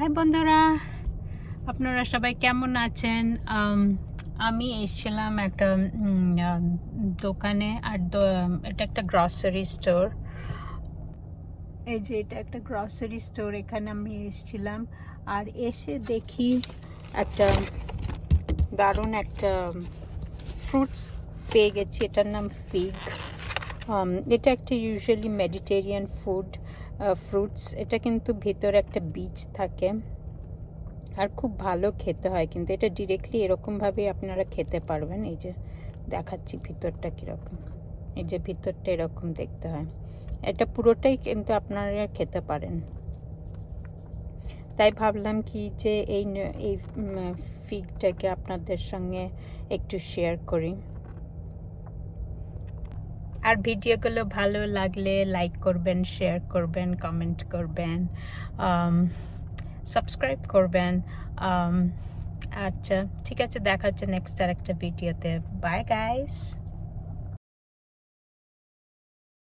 High বন্ধুরা, আপনারা সবাই কেমন আছেন? আমি এসেছিলাম একটা দোকানে, আর এটা একটা গ্রসারি স্টোর। এই যে এটা একটা গ্রসারি স্টোর, এখানে আমি এসেছিলাম আর এসে দেখি একটা দারুণ একটা ফ্রুটস পেয়ে গেছি। এটার নাম ফিগ। এটা একটা ইউজুয়ালি মেডিটেরিয়ান ফ্রুটস। এটা কিন্তু ভিতরে একটা বীজ থাকে আর খুব ভালো খেতে হয়, কিন্তু এটা ডিরেক্টলি এরকমভাবেই আপনারা খেতে পারবেন। এই যে দেখাচ্ছি ভিতরটা কীরকম। এই যে ভিতরটা এরকম দেখতে হয়। এটা পুরোটাই কিন্তু আপনারা খেতে পারেন। তাই ভাবলাম কি যে এই ফিগটাকে আপনাদের সঙ্গে একটু শেয়ার করি। আর ভিডিওগুলো ভালো লাগলে লাইক করবেন, শেয়ার করবেন, কমেন্ট করবেন, সাবস্ক্রাইব করবেন। আচ্ছা, ঠিক আছে, দেখা হচ্ছে নেক্সট আর একটা ভিডিওতে। Bye guys.